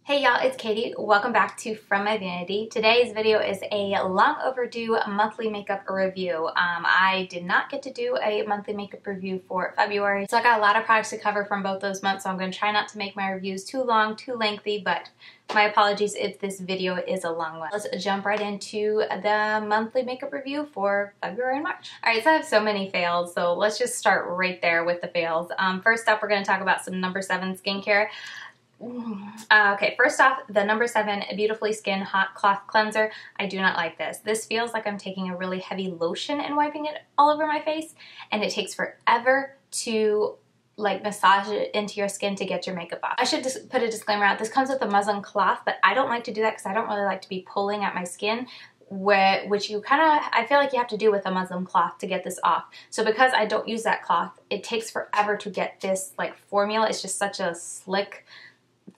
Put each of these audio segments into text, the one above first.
Hey y'all, it's Katie. Welcome back to From My Vanity. Today's video is a long overdue monthly makeup review. I did not get to do a monthly makeup review for February, so I got a lot of products to cover from both those months, so I'm going to try not to make my reviews too long, too lengthy, but my apologies if this video is a long one. Let's jump right into the monthly makeup review for February and March. Alright, so I have so many fails, so let's just start right there with the fails. First up, we're going to talk about some No. 7 skincare. Okay, first off, the No. 7 Beautifully Skin Hot Cloth Cleanser. I do not like this. This feels like I'm taking a really heavy lotion and wiping it all over my face, and it takes forever to like massage it into your skin to get your makeup off. I should just put a disclaimer out. This comes with a muslin cloth, but I don't like to do that because I don't really like to be pulling at my skin, which you kind of, I feel like you have to do with a muslin cloth to get this off. So because I don't use that cloth, it takes forever to get this like formula. It's just such a slick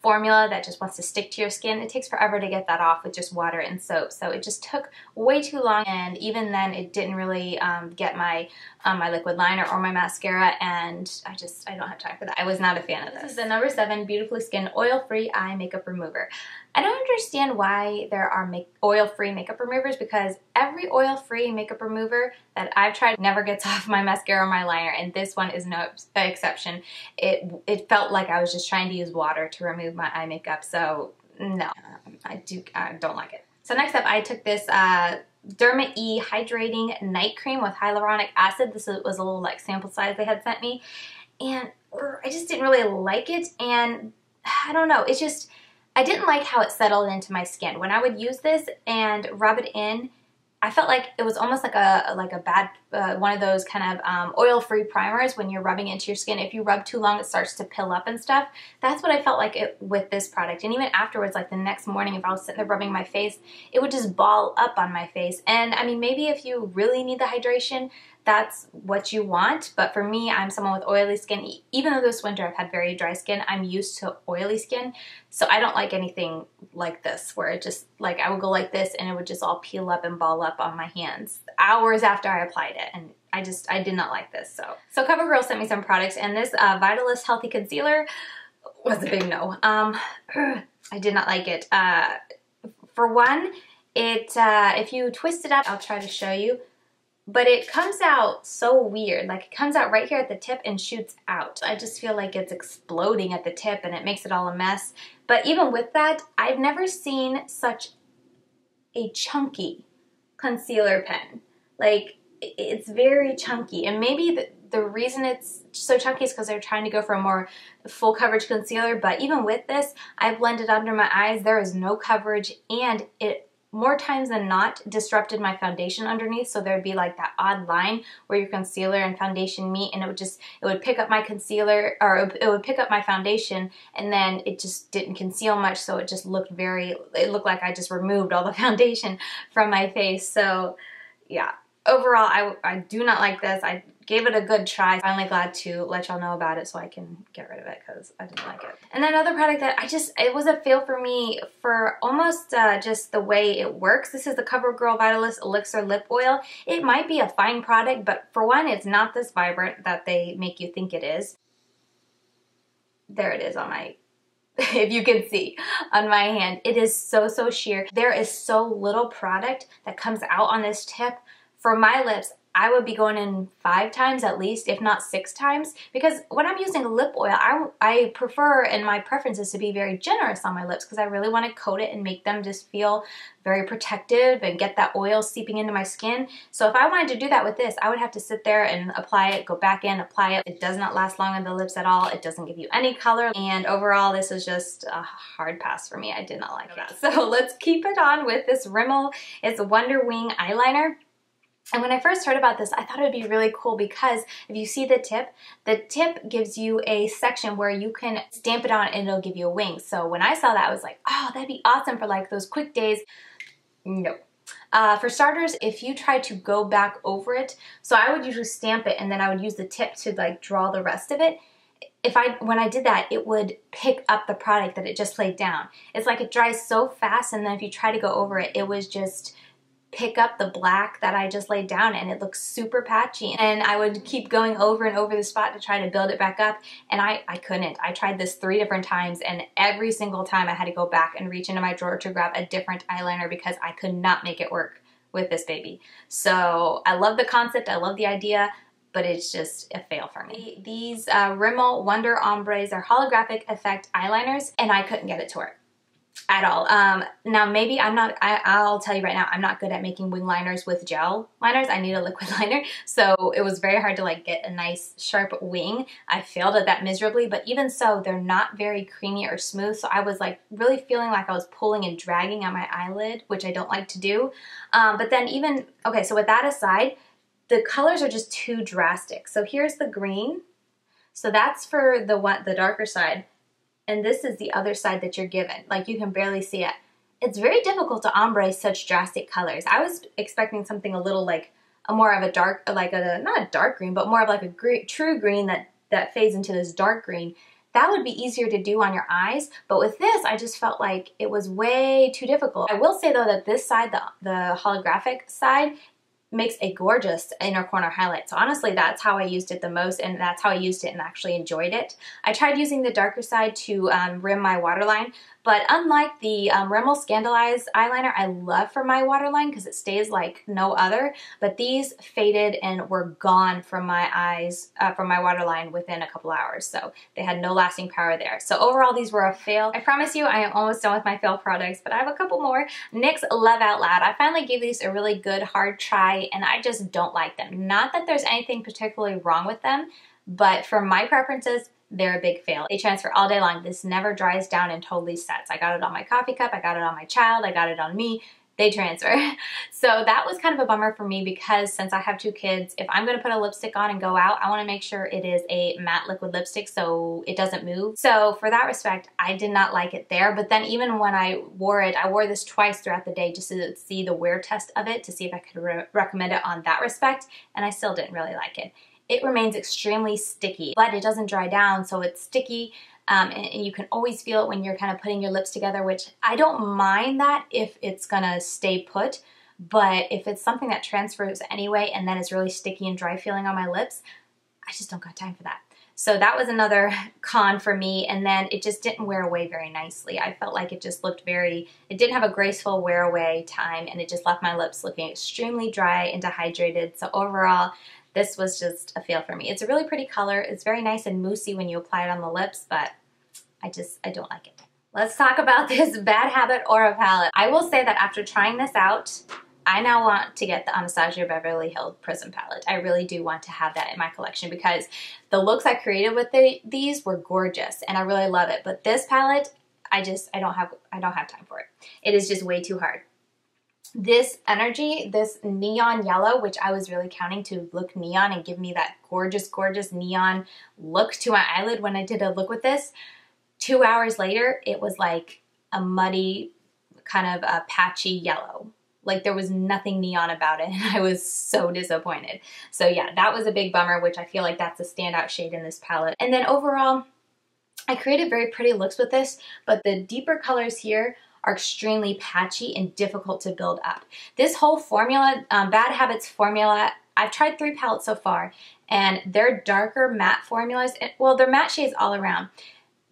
formula that just wants to stick to your skin. It takes forever to get that off with just water and soap, so it just took way too long, and even then it didn't really get my my liquid liner or my mascara, and I don't have time for that. I was not a fan of this. This is the No. 7 Beautifully Skin Oil-Free Eye Makeup Remover. I don't understand why there are oil-free makeup removers, because every oil-free makeup remover that I've tried never gets off my mascara or my liner, and this one is no exception. It felt like I was just trying to use water to remove my eye makeup, so no, I don't like it. So next up, I took this Derma E Hydrating Night Cream with hyaluronic acid. This was a little like sample size they had sent me, and I just didn't really like it, and I don't know, it's just, I didn't like how it settled into my skin. When I would use this and rub it in, I felt like it was almost like a bad, one of those kind of oil-free primers when you're rubbing into your skin. If you rub too long, it starts to pill up and stuff. That's what I felt like with this product. And even afterwards, like the next morning, if I was sitting there rubbing my face, it would just ball up on my face. And I mean, maybe if you really need the hydration, that's what you want, but for me, I'm someone with oily skin. Even though this winter I've had very dry skin, I'm used to oily skin, so I don't like anything like this, where it just, like, I would go like this and it would just all peel up and ball up on my hands hours after I applied it, and I did not like this. So Covergirl sent me some products, and this Vitalist Healthy Concealer was a big no. I did not like it. For one, if you twist it up, I'll try to show you, but it comes out so weird. Like, it comes out right here at the tip and shoots out. I just feel like it's exploding at the tip and it makes it all a mess. But even with that, I've never seen such a chunky concealer pen. Like, it's very chunky, and maybe the reason it's so chunky is because they're trying to go for a more full coverage concealer, but even with this, I blended under my eyes, there is no coverage, and it more times than not disrupted my foundation underneath, so there'd be like that odd line where your concealer and foundation meet, and it would pick up my concealer, or it would pick up my foundation, and then it just didn't conceal much, so it just looked it looked like I just removed all the foundation from my face. So yeah, overall I do not like this. I gave it a good try. Finally glad to let y'all know about it so I can get rid of it, because I didn't like it. And then another product that it was a fail for me for almost just the way it works. This is the Covergirl Vitalist Elixir Lip Oil. It might be a fine product, but for one, it's not this vibrant that they make you think it is. There it is on my, if you can see, on my hand. It is so sheer. There is so little product that comes out on this tip. For my lips, I would be going in 5 times at least, if not 6 times, because when I'm using lip oil, I prefer, and my preference is to be very generous on my lips, because I really want to coat it and make them just feel very protective and get that oil seeping into my skin. So if I wanted to do that with this, I would have to sit there and apply it, go back in, apply it. It does not last long on the lips at all. It doesn't give you any color, and overall this is just a hard pass for me. I did not like it. So let's keep it on with this Rimmel. It's Wonder Wing eyeliner. And when I first heard about this, I thought it would be really cool, because if you see the tip gives you a section where you can stamp it on and it'll give you a wing. So when I saw that, I was like, oh, that'd be awesome for like those quick days. No. For starters, if you try to go back over it, so I would usually stamp it and then I would use the tip to like draw the rest of it. When I did that, it would pick up the product that it just laid down. It's like it dries so fast, and then if you try to go over it, it was just pick up the black that I just laid down, and it looks super patchy. And I would keep going over and over the spot to try to build it back up, and I couldn't. I tried this 3 different times, and every single time I had to go back and reach into my drawer to grab a different eyeliner because I could not make it work with this baby. So I love the concept, I love the idea, but it's just a fail for me. These Rimmel Wonder Hombres are holographic effect eyeliners, and I couldn't get it to work at all. Now maybe I'll tell you right now, I'm not good at making wing liners with gel liners. I need a liquid liner. So it was very hard to like get a nice sharp wing. I failed at that miserably, but even so, they're not very creamy or smooth. So I was like really feeling like I was pulling and dragging on my eyelid, which I don't like to do. But then even, okay, so with that aside, the colors are just too drastic. So here's the green. So that's for the darker side. And this is the other side that you're given. Like, you can barely see it. It's very difficult to ombre such drastic colors. I was expecting something a little like more of a dark, like not a dark green, but more of like a true green that fades into this dark green. That would be easier to do on your eyes, but with this, I just felt like it was way too difficult. I will say though that this side, the holographic side, makes a gorgeous inner corner highlight. So honestly, that's how I used it the most, and that's how I used it and actually enjoyed it. I tried using the darker side to rim my waterline, but unlike the Rimmel Scandalized eyeliner I love for my waterline because it stays like no other, but these faded and were gone from my eyes, from my waterline within a couple hours. So they had no lasting power there. So overall, these were a fail. I promise you, I am almost done with my fail products, but I have a couple more. NYX Love Out Loud. I finally gave these a really good hard try, and I just don't like them. Not that there's anything particularly wrong with them, but for my preferences, they're a big fail. They transfer all day long. This never dries down and totally sets. I got it on my coffee cup, I got it on my child, I got it on me. They transfer. So that was kind of a bummer for me because since I have 2 kids, if I'm gonna put a lipstick on and go out, I wanna make sure it is a matte liquid lipstick so it doesn't move. So for that respect, I did not like it there. But then even when I wore it, I wore this twice throughout the day just to see the wear test of it, to see if I could recommend it on that respect, and I still didn't really like it. It remains extremely sticky, but it doesn't dry down, so it's sticky. And you can always feel it when you're kind of putting your lips together, which I don't mind that if it's gonna stay put, but if it's something that transfers anyway and then it's really sticky and dry feeling on my lips, I just don't got time for that. So that was another con for me, and then it just didn't wear away very nicely. I felt like it just looked it didn't have a graceful wear away time, and it just left my lips looking extremely dry and dehydrated. So overall, this was just a fail for me. It's a really pretty color. It's very nice and moussey when you apply it on the lips, but I don't like it. Let's talk about this Bad Habit Aura palette. I will say that after trying this out, I now want to get the Anastasia Beverly Hills Prism palette. I really do want to have that in my collection because the looks I created with these were gorgeous and I really love it. But this palette, I don't have time for it. It is just way too hard. This energy, this neon yellow, which I was really counting to look neon and give me that gorgeous, gorgeous neon look to my eyelid when I did a look with this, 2 hours later, it was like a muddy, kind of a patchy yellow. Like there was nothing neon about it, and I was so disappointed. So yeah, that was a big bummer, which I feel like that's a standout shade in this palette. And then overall, I created very pretty looks with this, but the deeper colors here are extremely patchy and difficult to build up. This whole formula, Bad Habits formula, I've tried 3 palettes so far, and they're darker matte formulas. Well, they're matte shades all around.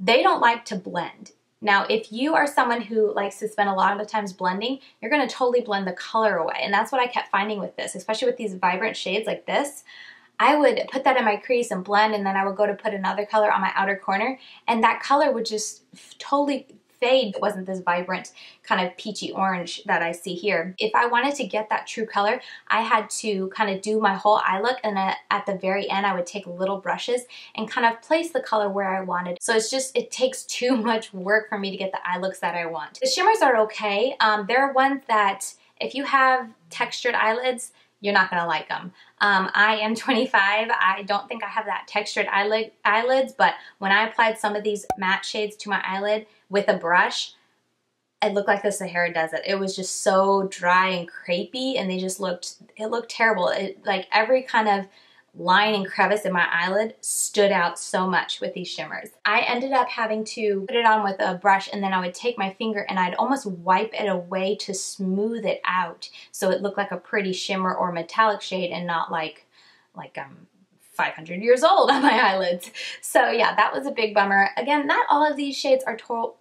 They don't like to blend. Now, if you are someone who likes to spend a lot of the times blending, you're gonna totally blend the color away. And that's what I kept finding with this, especially with these vibrant shades like this. I would put that in my crease and blend, and then I would go to put another color on my outer corner, and that color would just totally fade. It wasn't this vibrant kind of peachy orange that I see here. If I wanted to get that true color, I had to kind of do my whole eye look, and at the very end I would take little brushes and kind of place the color where I wanted. So it takes too much work for me to get the eye looks that I want. The shimmers are okay. There are ones that if you have textured eyelids, you're not gonna like them. I am 25. I don't think I have that textured eyelids, but when I applied some of these matte shades to my eyelid with a brush, it looked like the Sahara Desert. It was just so dry and crepey, and it looked terrible. Like every kind of line and crevice in my eyelid stood out so much with these shimmers. I ended up having to put it on with a brush, and then I would take my finger and I'd almost wipe it away to smooth it out so it looked like a pretty shimmer or metallic shade and not like I'm 500 years old on my eyelids. So yeah, that was a big bummer. Again, not all of these shades are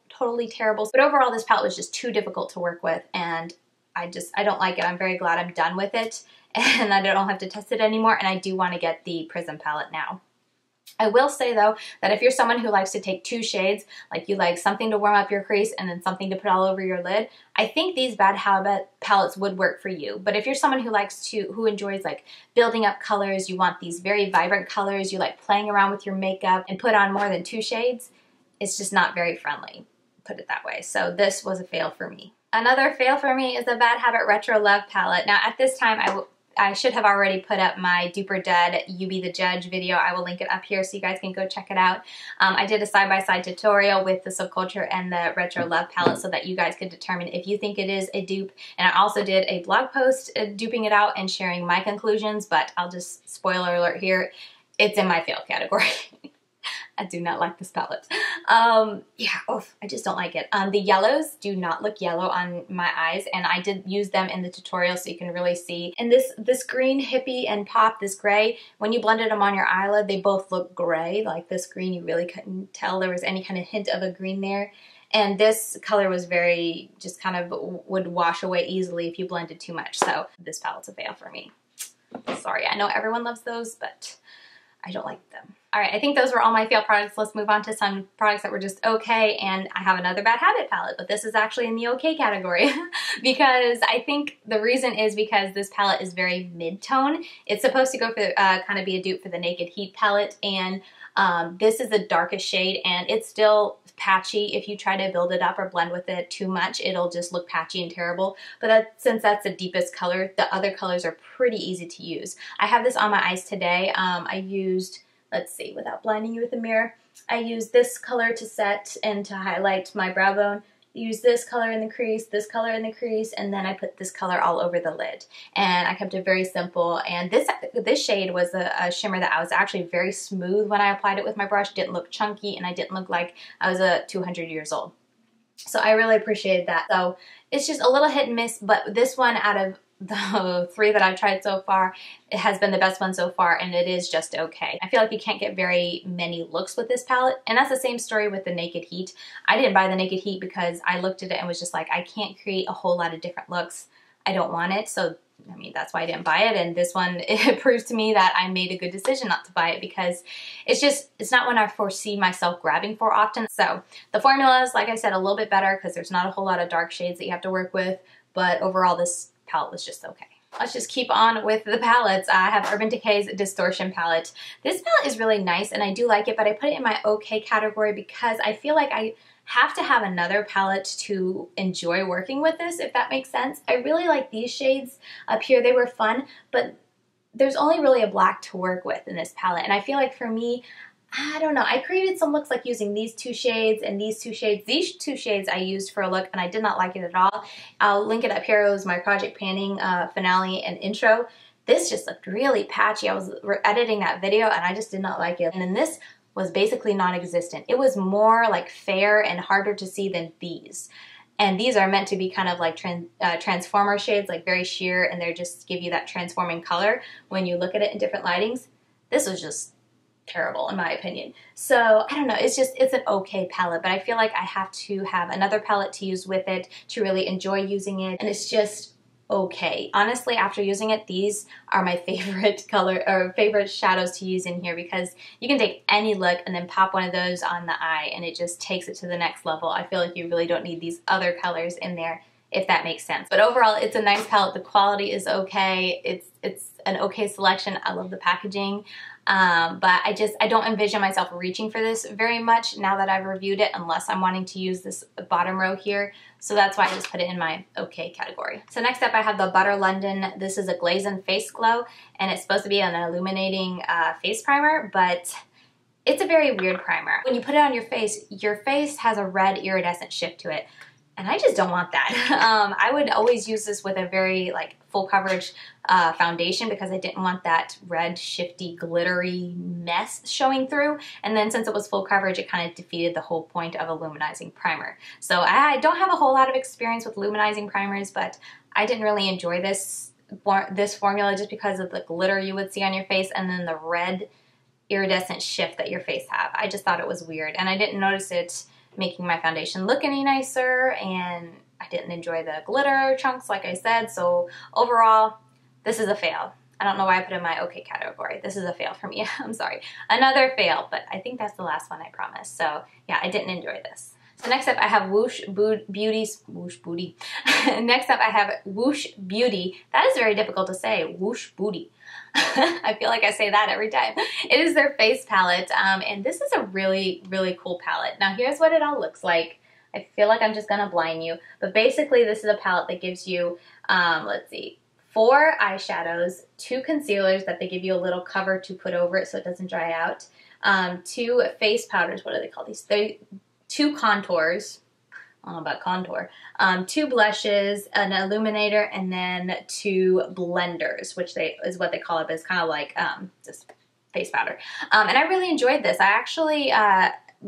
totally terrible, but overall this palette was just too difficult to work with, and I don't like it. I'm very glad I'm done with it and I don't have to test it anymore, and I do want to get the Prism palette now. I will say though that if you're someone who likes to take two shades, like you like something to warm up your crease and then something to put all over your lid, I think these Bad Habit palettes would work for you. But if you're someone who enjoys like building up colors, you want these very vibrant colors, you like playing around with your makeup and put on more than two shades, it's just not very friendly, put it that way. So this was a fail for me. Another fail for me is the Bad Habit Retro Love palette. Now at this time I should have already put up my Duper Dead You Be the Judge video. I will link it up here so you guys can go check it out. I did a side-by-side tutorial with the Subculture and the Retro Love palette so that you guys could determine if you think it is a dupe. And I also did a blog post duping it out and sharing my conclusions, but I'll just, spoiler alert here, it's in my fail category. I do not like this palette. Yeah, oof, I just don't like it. The yellows do not look yellow on my eyes, and I did use them in the tutorial so you can really see. And this green hippie and pop, this gray, when you blended them on your eyelid, they both look gray. Like this green, you really couldn't tell there was any kind of hint of a green there. And this color was very, just kind of would wash away easily if you blended too much. So this palette's a fail for me. Sorry, I know everyone loves those, but I don't like them. All right, I think those were all my fail products. Let's move on to some products that were just okay, and I have another Bad Habit palette, but this is actually in the okay category because I think the reason is because this palette is very mid-tone. It's supposed to go for kind of be a dupe for the Naked Heat palette, and this is the darkest shade, and it's still patchy. If you try to build it up or blend with it too much, it'll just look patchy and terrible. But since that's the deepest color, the other colors are pretty easy to use. I have this on my eyes today. I used, let's see, without blinding you with a mirror, I used this color to set and to highlight my brow bone. Use this color in the crease, this color in the crease, and then I put this color all over the lid. And I kept it very simple. And this shade was a shimmer that I was actually very smooth when I applied it with my brush. Didn't look chunky, and I didn't look like I was 200 years old. So I really appreciated that. So it's just a little hit and miss, but this one out of the three that I've tried so far, it has been the best one so far, and it is just okay. I feel like you can't get very many looks with this palette, and that's the same story with the Naked Heat. I didn't buy the Naked Heat because I looked at it and was just like, I can't create a whole lot of different looks. I don't want it, so I mean, that's why I didn't buy it, and this one, it proves to me that I made a good decision not to buy it because it's not one I foresee myself grabbing for often. So the formula is, like I said, a little bit better because there's not a whole lot of dark shades that you have to work with, but overall this palette was just okay. Let's just keep on with the palettes. I have Urban Decay's Distortion Palette. This palette is really nice and I do like it, but I put it in my okay category because I feel like I have to have another palette to enjoy working with this, if that makes sense. I really like these shades up here. They were fun, but there's only really a black to work with in this palette. And I feel like for me, I don't know, I created some looks like using these two shades and these two shades. These two shades I used for a look and I did not like it at all. I'll link it up here. It was my Project Panning finale and intro. This just looked really patchy. I was editing that video and I just did not like it. And then this was basically non-existent. It was more like fair and harder to see than these. And these are meant to be kind of like transformer shades, like very sheer, and they just give you that transforming color when you look at it in different lightings. This was just terrible in my opinion. So I don't know, it's an okay palette, but I feel like I have to have another palette to use with it to really enjoy using it, and it's just okay. Honestly, after using it, these are my favorite color or favorite shadows to use in here because you can take any look and then pop one of those on the eye and it just takes it to the next level. I feel like you really don't need these other colors in there, if that makes sense. But overall, it's a nice palette. The quality is okay. It's an okay selection. I love the packaging. But I don't envision myself reaching for this very much now that I've reviewed it unless I'm wanting to use this bottom row here. So that's why I just put it in my okay category. So next up I have the Butter London. This is a Glaze-In Face Glow and it's supposed to be an illuminating face primer, but it's a very weird primer. When you put it on your face has a red iridescent shift to it. And I just don't want that. I would always use this with a very like full coverage foundation because I didn't want that red, shifty, glittery mess showing through. And then since it was full coverage, it kind of defeated the whole point of a luminizing primer. So I don't have a whole lot of experience with luminizing primers, but I didn't really enjoy this formula just because of the glitter you would see on your face and then the red iridescent shift that your face have. I just thought it was weird, and I didn't notice it making my foundation look any nicer, and I didn't enjoy the glitter chunks like I said. So overall, this is a fail. I don't know why I put it in my okay category. This is a fail for me. I'm sorry. Another fail, but I think that's the last one, I promise. So yeah, I didn't enjoy this. So next up I have Woosh Beauty. Next up I have Woosh Beauty. That is very difficult to say, Woosh Beauty. I feel like I say that every time. It is their face palette, and this is a really, really cool palette. Now here's what it all looks like. I feel like I'm just gonna blind you, but basically this is a palette that gives you, let's see, 4 eyeshadows, 2 concealers that they give you a little cover to put over it so it doesn't dry out, 2 face powders, what do they call these? 2 contours, I don't know about contour, 2 blushes, an illuminator, and then 2 blenders, which is what they call it, but it's kind of like just face powder. And I really enjoyed this. I actually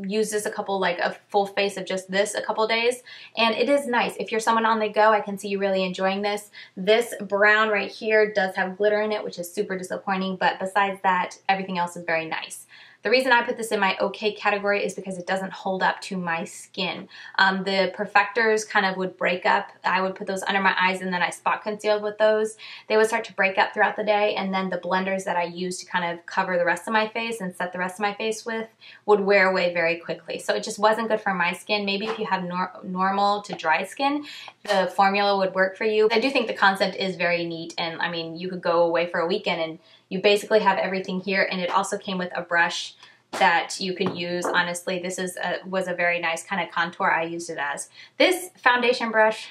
used this a full face of just this a couple days, and it is nice. If you're someone on the go, I can see you really enjoying this. This brown right here does have glitter in it, which is super disappointing, but besides that, everything else is very nice. The reason I put this in my okay category is because it doesn't hold up to my skin. The perfectors kind of would break up. I would put those under my eyes and then I spot concealed with those. They would start to break up throughout the day, and then the blenders that I use to kind of cover the rest of my face and set the rest of my face with would wear away very quickly. So it just wasn't good for my skin. Maybe if you have normal to dry skin, the formula would work for you. I do think the concept is very neat, and I mean, you could go away for a weekend and you basically have everything here, and it also came with a brush that you could use. Honestly, this was a very nice kind of contour. I used it as. This foundation brush,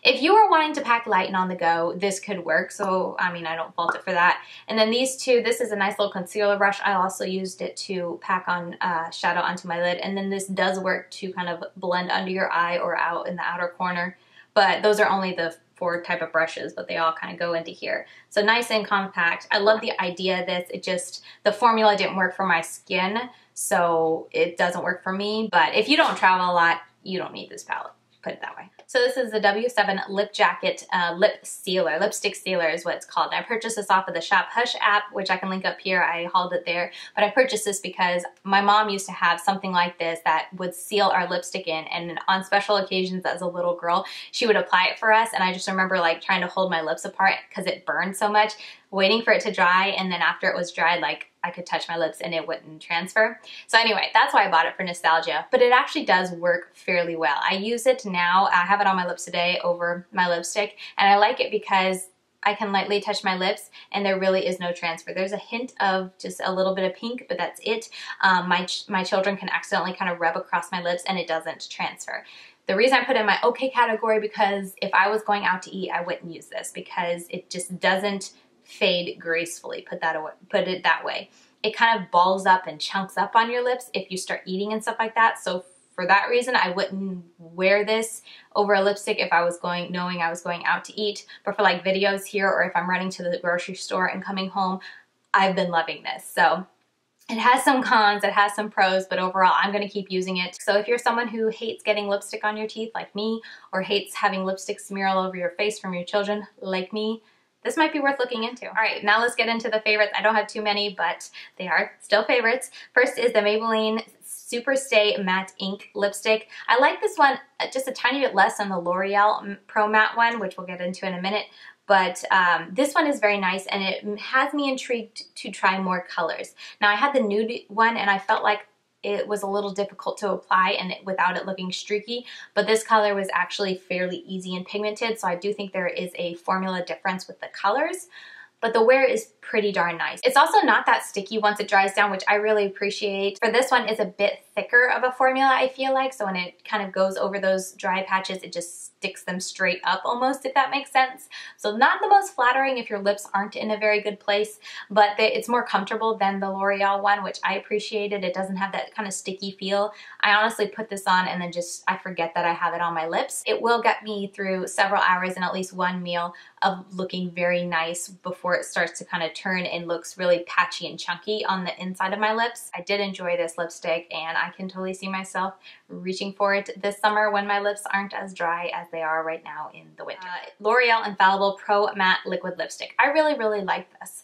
if you are wanting to pack light and on the go, this could work. So, I mean, I don't fault it for that. And then these two, this is a nice little concealer brush. I also used it to pack on shadow onto my lid. And then this does work to kind of blend under your eye or out in the outer corner. But those are only the 4 type of brushes, but they all kind of go into here. So nice and compact. I love the idea of this. It just, the formula didn't work for my skin, so it doesn't work for me. But if you don't travel a lot, you don't need this palette. Put it that way. So this is the W7 Lip Jacket lipstick sealer is what it's called. And I purchased this off of the Shop Hush app, which I can link up here. I hauled it there, but I purchased this because my mom used to have something like this that would seal our lipstick in, and on special occasions as a little girl, she would apply it for us, and I just remember like trying to hold my lips apart because it burned so much, waiting for it to dry, and then after it was dried, like I could touch my lips and it wouldn't transfer. So anyway, that's why I bought it, for nostalgia, but it actually does work fairly well. I use it now. I have it on my lips today over my lipstick, and I like it because I can lightly touch my lips and there really is no transfer. There's a hint of just a little bit of pink, but that's it. My children can accidentally kind of rub across my lips and it doesn't transfer. The reason I put it in my okay category, because if I was going out to eat, I wouldn't use this because it just doesn't fade gracefully, put it that way. It kind of balls up and chunks up on your lips if you start eating and stuff like that. So for that reason, I wouldn't wear this over a lipstick if I was knowing I was going out to eat. But for like videos here, or if I'm running to the grocery store and coming home, I've been loving this. So it has some cons, it has some pros, but overall I'm gonna keep using it. So if you're someone who hates getting lipstick on your teeth like me, or hates having lipstick smear all over your face from your children like me, this might be worth looking into. All right, now let's get into the favorites. I don't have too many, but they are still favorites. First is the Maybelline Super Stay Matte Ink Lipstick. I like this one just a tiny bit less than the L'Oreal Pro Matte one, which we'll get into in a minute. But this one is very nice, and it has me intrigued to try more colors. Now I had the nude one and I felt like it was a little difficult to apply and without it looking streaky, but this color was actually fairly easy and pigmented, so I do think there is a formula difference with the colors. but the wear is pretty darn nice. It's also not that sticky once it dries down, which I really appreciate. For this one, it's a bit thicker of a formula, I feel like, so when it kind of goes over those dry patches, it just sticks them straight up almost, if that makes sense. So not the most flattering if your lips aren't in a very good place, but it's more comfortable than the L'Oreal one, which I appreciated. It doesn't have that kind of sticky feel. I honestly put this on and then I forget that I have it on my lips. It will get me through several hours and at least one meal of looking very nice before it starts to kind of turn and looks really patchy and chunky on the inside of my lips. I did enjoy this lipstick, and I can totally see myself reaching for it this summer when my lips aren't as dry as they are right now in the winter. L'Oreal Infallible Pro Matte Liquid Lipstick. I really like this.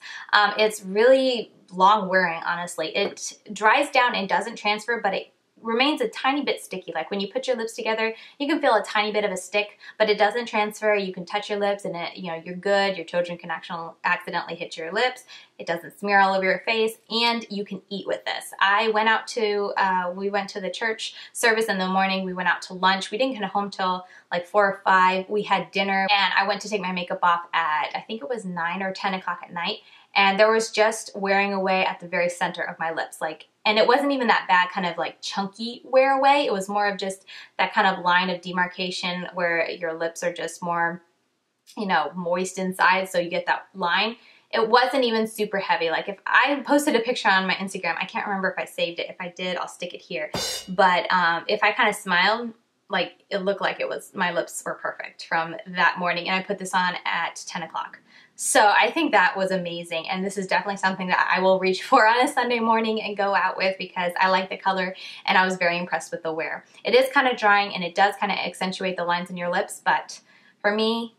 It's really long wearing, honestly. It dries down and doesn't transfer, but it remains a tiny bit sticky. Like when you put your lips together, you can feel a tiny bit of a stick, but it doesn't transfer. You can touch your lips and you're good. Your children can actually accidentally hit your lips. It doesn't smear all over your face, and you can eat with this. I went out to, we went to the church service in the morning. We went out to lunch. We didn't get home till like 4 or 5. We had dinner, and I went to take my makeup off at, I think it was 9 or 10 o'clock at night. And there was just wearing away at the very center of my lips. And it wasn't even that bad kind of like chunky wear away. It was more of just that kind of line of demarcation where your lips are just more, moist inside. So you get that line. It wasn't even super heavy. Like if I posted a picture on my Instagram, I can't remember if I saved it. If I did, I'll stick it here. But if I kind of smiled, like it looked like my lips were perfect from that morning. And I put this on at 10 o'clock. So I think that was amazing, and this is definitely something that I will reach for on a Sunday morning and go out with because I like the color and I was very impressed with the wear. It is kind of drying and it does kind of accentuate the lines in your lips, but for me,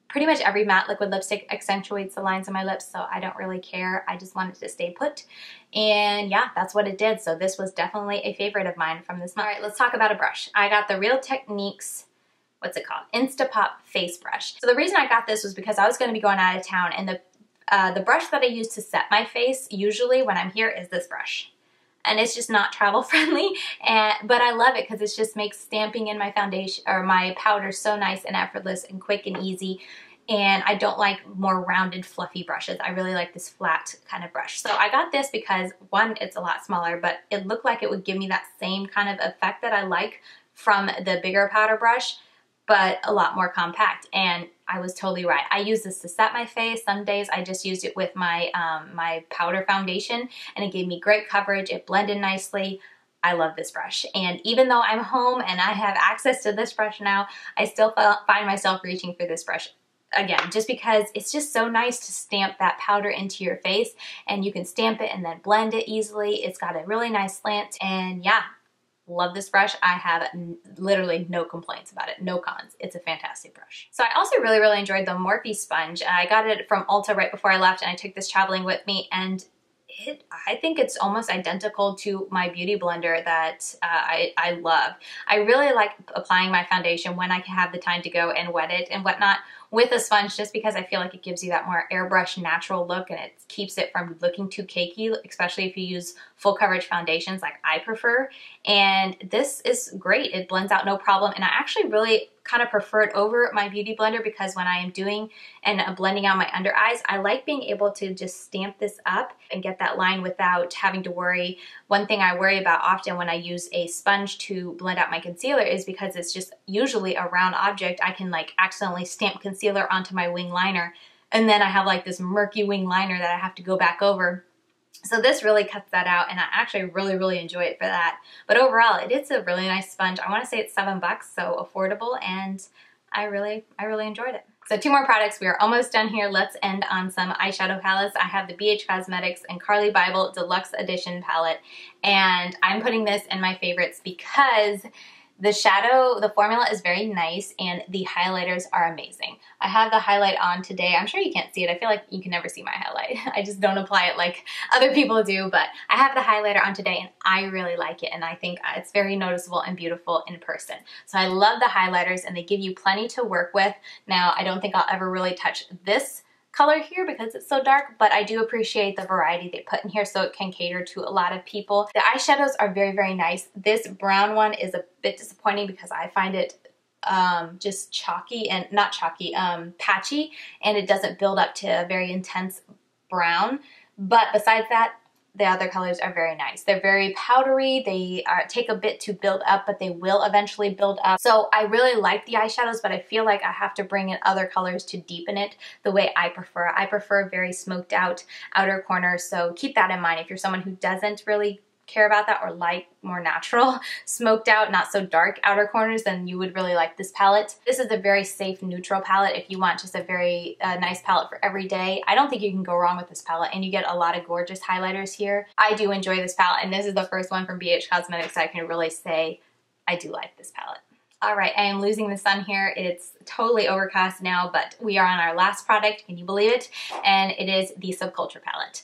pretty much every matte liquid lipstick accentuates the lines in my lips, so I don't really care. I just wanted to stay put, and yeah, that's what it did. So this was definitely a favorite of mine from this month. All right, let's talk about a brush. I got the Real Techniques, what's it called? Insta Pop Face Brush. So the reason I got this was because I was going to be going out of town, and the brush that I use to set my face usually when I'm here is this brush. And it's just not travel friendly, but I love it because it just makes stamping in my foundation or my powder so nice and effortless and quick and easy. And I don't like more rounded fluffy brushes. I really like this flat kind of brush. So I got this because one, it's a lot smaller, but it looked like it would give me that same kind of effect that I like from the bigger powder brush, but a lot more compact, and I was totally right. I use this to set my face. Some days I just used it with my my powder foundation, and it gave me great coverage. It blended nicely. I love this brush, and even though I'm home and I have access to this brush now, I still find myself reaching for this brush again, just because it's just so nice to stamp that powder into your face, and you can stamp it and then blend it easily. It's got a really nice slant, and yeah, love this brush. I have literally no complaints about it, no cons. It's a fantastic brush. So I also really enjoyed the Morphe Sponge. I got it from Ulta right before I left, and I took this traveling with me, and I think it's almost identical to my beauty blender that I love. I really like applying my foundation when I can have the time to go and wet it and whatnot with a sponge, just because I feel like it gives you that more airbrush natural look, and it keeps it from looking too cakey, especially if you use full coverage foundations like I prefer. And this is great. It blends out no problem, and I actually really kind of prefer it over my beauty blender because when I am doing and blending out my under eyes, I like being able to just stamp this up and get that line without having to worry. One thing I worry about often when I use a sponge to blend out my concealer is because it's just usually a round object, I can like accidentally stamp concealer onto my wing liner, and then I have like this murky wing liner that I have to go back over. So this really cuts that out, and I actually really enjoy it for that. But overall, it's a really nice sponge. I want to say it's $7, so affordable, and I really enjoyed it. So 2 more products. We are almost done here. Let's end on some eyeshadow palettes. I have the BH Cosmetics and Carly Bible Deluxe Edition palette, and I'm putting this in my favorites because the formula is very nice, and the highlighters are amazing. I have the highlight on today. I'm sure you can't see it. I feel like you can never see my highlight. I just don't apply it like other people do, but I have the highlighter on today, and I really like it, and I think it's very noticeable and beautiful in person. So I love the highlighters, and they give you plenty to work with. Now, I don't think I'll ever really touch this color here because it's so dark, but I do appreciate the variety they put in here so it can cater to a lot of people. The eyeshadows are very nice. This brown one is a bit disappointing because I find it just chalky and not chalky, patchy, and it doesn't build up to a very intense brown. But besides that, the other colors are very nice. They're very powdery. They take a bit to build up, but they will eventually build up. So I really like the eyeshadows, but I feel like I have to bring in other colors to deepen it the way I prefer. I prefer very smoked out outer corners, so keep that in mind. If you're someone who doesn't really care about that or like more natural, smoked out, not so dark outer corners, then you would really like this palette. This is a very safe neutral palette if you want just a very nice palette for every day. I don't think you can go wrong with this palette, and you get a lot of gorgeous highlighters here. I do enjoy this palette, and this is the first one from BH Cosmetics I can really say I do like this palette. All right, I am losing the sun here. It's totally overcast now, but we are on our last product, can you believe it? And it is the Subculture palette.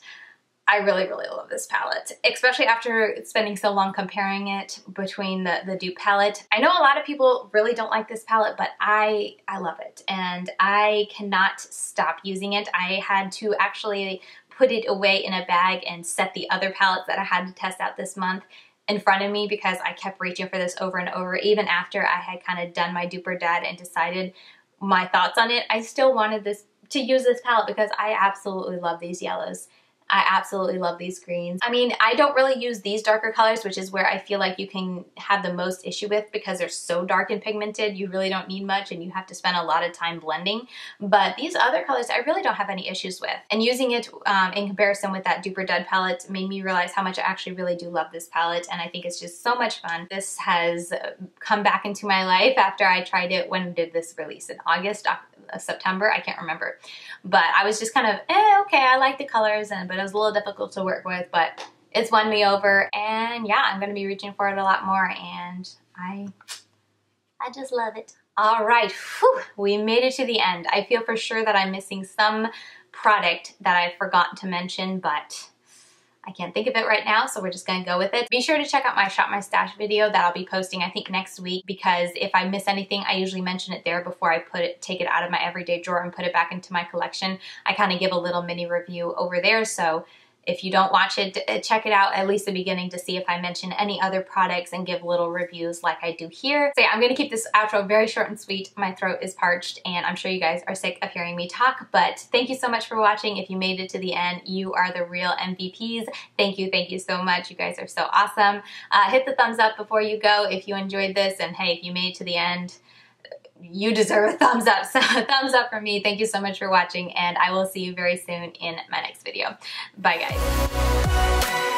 I really, really love this palette, especially after spending so long comparing it between the dupe palette. I know a lot of people really don't like this palette, but I love it, and I cannot stop using it. I had to actually put it away in a bag and set the other palettes that I had to test out this month in front of me because I kept reaching for this over and over. Even after I had kind of done my dupe or dud and decided my thoughts on it, I still wanted to use this palette because I absolutely love these yellows. I absolutely love these greens. I mean, I don't really use these darker colors, which is where I feel like you can have the most issue with because they're so dark and pigmented. You really don't need much and you have to spend a lot of time blending. But these other colors I really don't have any issues with. And using it in comparison with that Duper Dud palette made me realize how much I actually really do love this palette, and I think it's just so much fun. This has come back into my life after I tried it. When did this release? In August? September, I can't remember, but I was just kind of okay, I like the colors, but it was a little difficult to work with, but it's won me over, and yeah, I'm gonna be reaching for it a lot more, and I just love it. All right, whew, we made it to the end. I feel for sure that I'm missing some product that I forgot to mention, but I can't think of it right now, so we're just gonna go with it. Be sure to check out my Shop My Stash video that I'll be posting, I think, next week, because if I miss anything, I usually mention it there before I take it out of my everyday drawer and put it back into my collection. I kind of give a little mini review over there, so if you don't watch it, check it out at least the beginning to see if I mention any other products and give little reviews like I do here. So yeah, I'm gonna keep this outro very short and sweet. My throat is parched and I'm sure you guys are sick of hearing me talk, but thank you so much for watching. If you made it to the end, you are the real MVPs. Thank you so much. You guys are so awesome. Hit the thumbs up before you go if you enjoyed this, and hey, if you made it to the end, you deserve a thumbs up. So a thumbs up from me. Thank you so much for watching, and I will see you very soon in my next video. Bye guys.